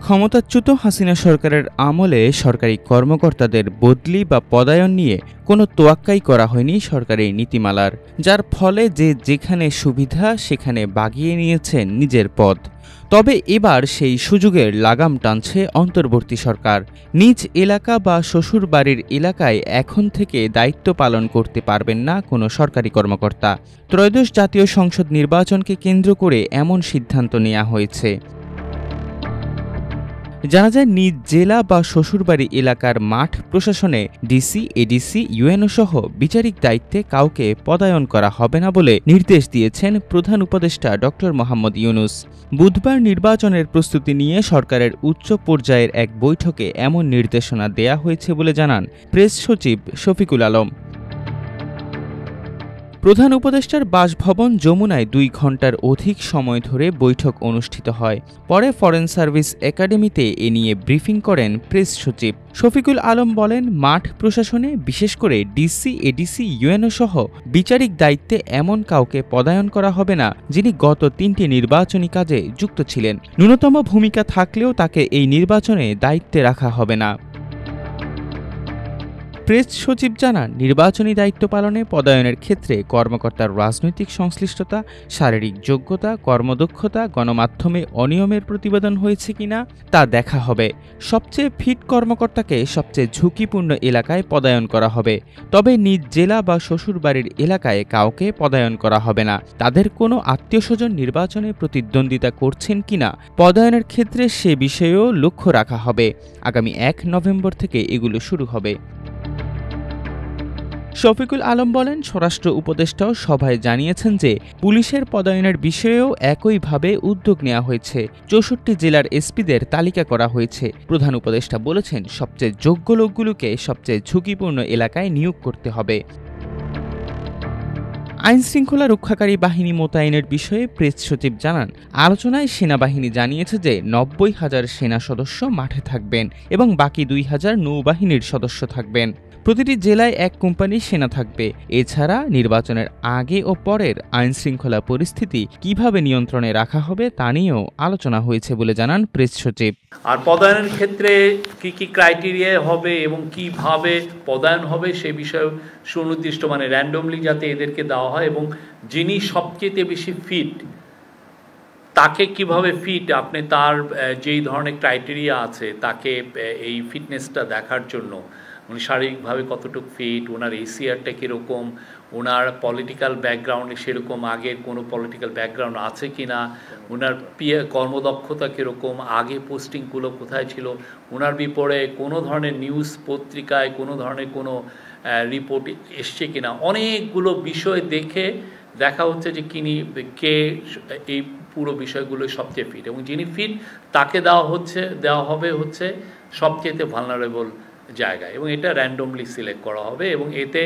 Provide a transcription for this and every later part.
ক্ষমতাচ্যুত হাসিনা সরকারের আমলে সরকারি কর্মকর্তাদের বদলি বা পদায়ন নিয়ে কোনো তোয়াক্কাই করা হয়নি সরকারি নীতিমালার, যার ফলে যে যেখানে সুবিধা সেখানে বাগিয়ে নিয়েছেন নিজের পদ। তবে এবার সেই সুযোগের লাগাম টানছে অন্তর্বর্তী সরকার। নিজ এলাকা বা শ্বশুরবাড়ির এলাকায় এখন থেকে দায়িত্ব পালন করতে পারবেন না কোনো সরকারি কর্মকর্তা। ত্রয়োদশ জাতীয় সংসদ নির্বাচনকে কেন্দ্র করে এমন সিদ্ধান্ত নেওয়া হয়েছে। জানা যায়, নিজ জেলা বা শ্বশুরবাড়ি এলাকার মাঠ প্রশাসনে ডিসি, এডিসি, ইউএনও সহ বিচারিক দায়িত্বে কাউকে পদায়ন করা হবে না বলে নির্দেশ দিয়েছেন প্রধান উপদেষ্টা ড. মোহাম্মদ ইউনূস। বুধবার নির্বাচনের প্রস্তুতি নিয়ে সরকারের উচ্চ পর্যায়ের এক বৈঠকে এমন নির্দেশনা দেয়া হয়েছে বলে জানান প্রেস সচিব শফিকুল আলম। প্রধান উপদেষ্টার বাসভবন যমুনায় 2 ঘণ্টার অধিক সময় ধরে বৈঠক অনুষ্ঠিত হয়। পরে ফরেন সার্ভিস একাডেমিতে এ নিয়ে ব্রিফিং করেন প্রেস সচিব শফিকুল আলম। বলেন, মাঠ প্রশাসনে বিশেষ করে ডিসি, এডিসি, ইউএনও সহ বিচারিক দায়িত্বে এমন কাউকে পদায়ন করা হবে না যিনি গত 3টি নির্বাচনী কাজে যুক্ত ছিলেন। ন্যূনতম ভূমিকা থাকলেও তাকে এই নির্বাচনে দায়িত্বে রাখা হবে না। প্রেস সচিব জানান, নির্বাচনী দায়িত্ব পালনে পদায়নের ক্ষেত্রে কর্মকর্তার রাজনৈতিক সংশ্লিষ্টতা, শারীরিক যোগ্যতা, কর্মদক্ষতা, গণমাধ্যমে অনিয়মের প্রতিবেদন হয়েছে কিনা তা দেখা হবে। সবচেয়ে ফিট কর্মকর্তাকে সবচেয়ে ঝুঁকিপূর্ণ এলাকায় পদায়ন করা হবে। তবে নিজ জেলা বা শ্বশুরবাড়ির এলাকায় কাউকে পদায়ন করা হবে না। তাদের কোনো আত্মীয়স্বজন নির্বাচনে প্রতিদ্বন্দ্বিতা করছেন কিনা পদায়নের ক্ষেত্রে সে বিষয়েও লক্ষ্য রাখা হবে। আগামী 1 নভেম্বর থেকে এগুলো শুরু হবে। শফিকুল আলম বলেন, স্বরাষ্ট্র উপদেষ্টাও সভায় জানিয়েছেন যে পুলিশের পদায়নের বিষয়েও একইভাবে উদ্যোগ নেওয়া হয়েছে। 64 জেলার এসপিদের তালিকা করা হয়েছে। প্রধান উপদেষ্টা বলেছেন, সবচেয়ে যোগ্য লোকগুলোকে সবচেয়ে ঝুঁকিপূর্ণ এলাকায় নিয়োগ করতে হবে। আইনশৃঙ্খলা রক্ষাকারী বাহিনী মোতায়েনের বিষয়ে প্রেস সচিব জানান, আলোচনায় সেনাবাহিনী জানিয়েছে যে 90,000 সেনা সদস্য মাঠে থাকবেন এবং বাকি 2,000 নৌবাহিনীর সদস্য থাকবেন। প্রতিটি জেলায় 1 কোম্পানি সেনা থাকবে। এছাড়া নির্বাচনের আগে ও পরের আইনশৃঙ্খলা পরিস্থিতি কিভাবে নিয়ন্ত্রণে রাখা হবে তা নিয়েও আলোচনা হয়েছে বলে জানান প্রেস সচিব। আর পদায়নের ক্ষেত্রে কি কি ক্রাইটেরিয়া হবে এবং কিভাবে পদায়ন হবে সে বিষয়ে সুনির্দিষ্ট, মানে র্যান্ডমলি যাতে এদেরকে দেওয়া হয়, এবং যিনি সবচেয়ে বেশি ফিট তাকে কিভাবে ফিট, আপনি তার যেই ধরনের ক্রাইটেরিয়া আছে তাকে এই ফিটনেসটা দেখার জন্য উনি শারীরিকভাবে কতটুকু ফিট, ওনার এসিআরটা কীরকম, ওনার পলিটিক্যাল ব্যাকগ্রাউন্ডে সেরকম আগের কোনো পলিটিক্যাল ব্যাকগ্রাউন্ড আছে কি না, ওনার কর্মদক্ষতা কীরকম, আগে পোস্টিংগুলো কোথায় ছিল, ওনার বিপরে কোনো ধরনের নিউজ পত্রিকায় কোনো ধরনের কোনো রিপোর্ট এসছে কিনা, অনেকগুলো বিষয় দেখা হচ্ছে যে কে এই পুরো বিষয়গুলো সবচেয়ে ফিট, এবং যিনি ফিট তাকে দেওয়া হবে হচ্ছে সবচেয়ে ভালনারেবল জায়গায়, এবং এটা র্যান্ডমলি সিলেক্ট করা হবে এবং এতে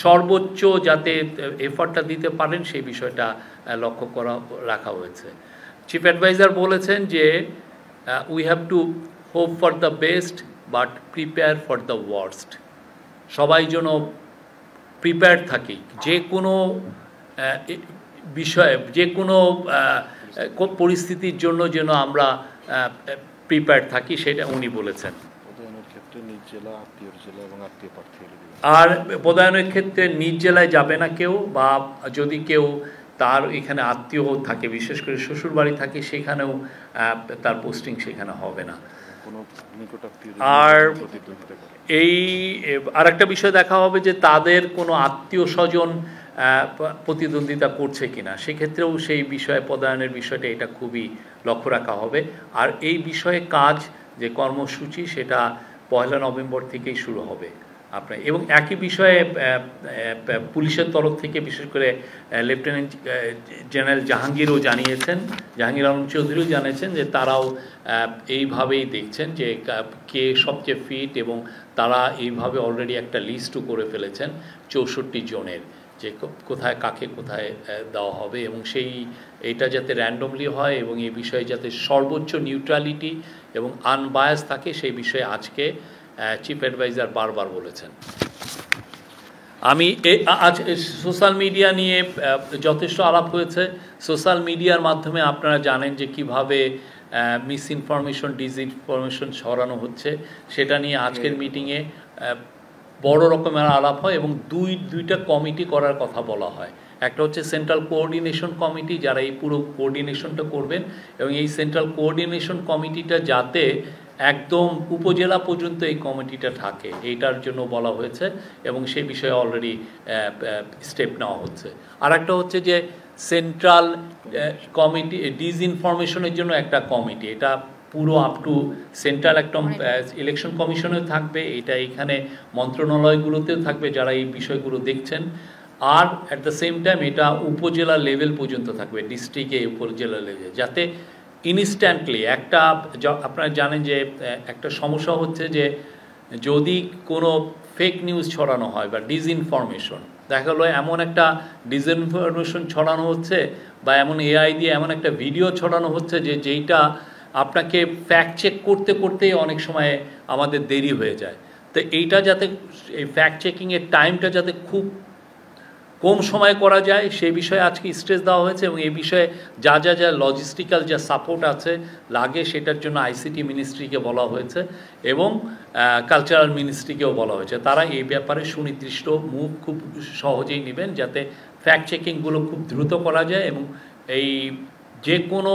সর্বোচ্চ যাতে এফর্টটা দিতে পারেন সেই বিষয়টা লক্ষ্য রাখা হয়েছে। চিফ অ্যাডভাইজার বলেছেন যে we have to hope for the best but prepare for the worst. সবাই যেন প্রিপেয়ার থাকি, যে কোনো বিষয়ে, যে কোনো পরিস্থিতির জন্য যেন আমরা প্রিপেয়ার থাকি, সেটা উনি বলেছেন। আর পদায়নের ক্ষেত্রে নিজ জেলায় যাবে না কেউ, বা যদি কেউ তার এখানে আত্মীয় থাকে, বিশেষ করে শ্বশুরবাড়ি থাকে, সেখানেও তার পোস্টিং সেখানে হবে না। আর আরেকটা বিষয় দেখা হবে যে তাদের কোনো আত্মীয় স্বজন প্রতিদ্বন্দ্বিতা করছে কিনা, সেক্ষেত্রেও সেই বিষয়ে পদায়নের বিষয়টা এটা খুবই লক্ষ্য রাখা হবে। আর এই বিষয়ে কাজ যে কর্মসূচি সেটা 1 নভেম্বর থেকেই শুরু হবে আপনার। এবং একই বিষয়ে পুলিশের তরফ থেকে বিশেষ করে লেফটেন্যান্ট জেনারেল জাহাঙ্গীর আলম চৌধুরীও জানিয়েছেন যে তারাও এইভাবেই দেখছেন যে কে সবচেয়ে ফিট, এবং তারা এইভাবে অলরেডি একটা লিস্টও করে ফেলেছেন 64 জনের, যে কোথায় কাকে কোথায় দেওয়া হবে, এবং এইটা যাতে র্যান্ডমলি হয় এবং এই বিষয়ে যাতে সর্বোচ্চ নিউট্রালিটি এবং আনবায়াস থাকে সেই বিষয়ে আজকে চিফ অ্যাডভাইজার বারবার বলেছেন। আমি আজ সোশ্যাল মিডিয়া নিয়ে যথেষ্ট আলাপ হয়েছে। সোশ্যাল মিডিয়ার মাধ্যমে আপনারা জানেন যে কিভাবে মিস ইনফরমেশন ডিসইনফরমেশন ছড়ানো হচ্ছে, সেটা নিয়ে আজকের মিটিংয়ে বড় রকমের আলাপ হয় এবং দুইটা কমিটি করার কথা বলা হয়। একটা হচ্ছে সেন্ট্রাল কোঅর্ডিনেশন কমিটি, যারা এই পুরো কোঅর্ডিনেশনটা করবেন, এবং এই সেন্ট্রাল কোঅর্ডিনেশন কমিটিটা যাতে একদম উপজেলা পর্যন্ত এই কমিটিটা থাকে, এইটার জন্য বলা হয়েছে এবং সেই বিষয়ে অলরেডি স্টেপ নেওয়া হচ্ছে। আর একটা হচ্ছে যে সেন্ট্রাল কমিটি ডিসইনফরমেশনের জন্য একটা কমিটি, এটা পুরো আপ টু সেন্ট্রাল একটা ইলেকশন কমিশনেও থাকবে, এটা এখানে মন্ত্রণালয়গুলোতেও থাকবে যারা এই বিষয়গুলো দেখছেন। আর অ্যাট দ্য সেম টাইম এটা উপজেলা লেভেল পর্যন্ত থাকবে, ডিস্ট্রিক্টে উপজেলা লেভেলে, যাতে ইনস্ট্যান্টলি একটা, আপনারা জানেন যে একটা সমস্যা হচ্ছে যে যদি কোনো ফেক নিউজ ছড়ানো হয় বা ডিসইনফরমেশন, দেখা গেলো এমন একটা ডিসইনফরমেশন ছড়ানো হচ্ছে বা এমন এআই দিয়ে এমন একটা ভিডিও ছড়ানো হচ্ছে যেইটা আপনাকে ফ্যাক্ট চেক করতে করতেই অনেক সময় আমাদের দেরি হয়ে যায়। তো এইটা যাতে, এই ফ্যাক্ট চেকিংয়ের টাইমটা যাতে খুব কম সময় করা যায় সেই বিষয়ে আজকে স্ট্রেস দেওয়া হয়েছে, এবং এই বিষয়ে যা লজিস্টিক্যাল যা সাপোর্ট আছে লাগে সেটার জন্য আইসিটি মিনিস্ট্রিকে বলা হয়েছে এবং কালচারাল মিনিস্ট্রিকেও বলা হয়েছে। তারা এই ব্যাপারে সুনির্দিষ্ট মুভ খুব সহজেই নেবেন যাতে ফ্যাক্ট চেকিংগুলো খুব দ্রুত করা যায় এবং এই যে কোনো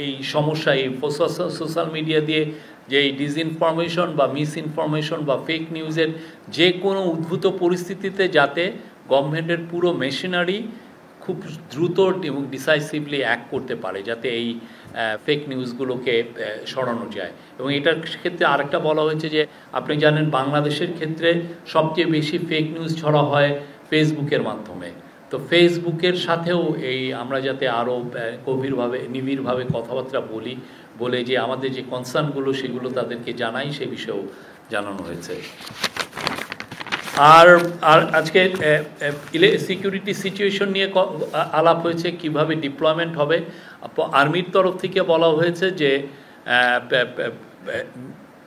এই সমস্যা, এই সোশ্যাল মিডিয়া দিয়ে যে এই ডিসইনফরমেশন বা মিস ইনফরমেশন বা ফেক নিউজের যে কোনো উদ্ভূত পরিস্থিতিতে যাতে গভর্নমেন্টের পুরো মেশিনারি খুব দ্রুত এবং ডিসাইসিভলি অ্যাক্ট করতে পারে, যাতে এই ফেক নিউজগুলোকে সরানো যায়। এবং এটার ক্ষেত্রে আরেকটা বলা হয়েছে যে আপনি জানেন বাংলাদেশের ক্ষেত্রে সবচেয়ে বেশি ফেক নিউজ ছড়া হয় ফেসবুকের মাধ্যমে। তো ফেসবুকের সাথেও এই আমরা যাতে আরও গভীরভাবে নিবিড়ভাবে কথাবার্তা বলে যে আমাদের যে কনসার্নগুলো সেগুলো তাদেরকে জানাই, সে বিষয়েও জানানো হয়েছে। আর আজকে সিকিউরিটি সিচুয়েশন নিয়ে আলাপ হয়েছে, কিভাবে ডিপ্লয়মেন্ট হবে। আর্মির তরফ থেকে বলা হয়েছে যে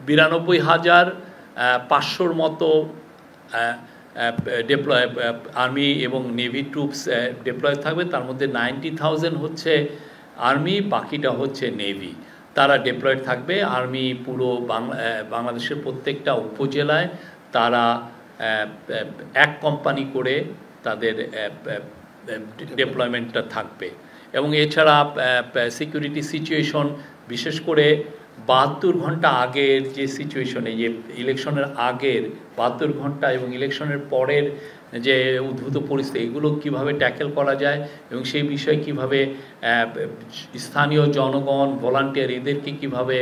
92,500 মতো ডিপ্লয় আর্মি এবং নেভি ট্রুপস ডিপ্লয় থাকবে, তার মধ্যে 90,000 হচ্ছে আর্মি, বাকিটা হচ্ছে নেভি, তারা ডিপ্লয়েড থাকবে। আর্মি পুরো বাংলাদেশের প্রত্যেকটা উপজেলায় তারা এক কোম্পানি করে তাদের ডিপ্লয়মেন্টটা থাকবে। এবং এছাড়া সিকিউরিটি সিচুয়েশন, বিশেষ করে 72 ঘন্টা আগের যে সিচুয়েশনে, যে ইলেকশনের আগের 72 ঘন্টা এবং ইলেকশনের পরের যে উদ্ভূত পরিস্থিতি, এগুলো কিভাবে ট্যাকেল করা যায় এবং সেই বিষয়ে কিভাবে স্থানীয় জনগণ, ভলান্টিয়ার, এদেরকে কিভাবে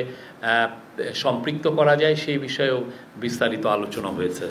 সম্পৃক্ত করা যায় সেই বিষয়েও বিস্তারিত আলোচনা হয়েছে।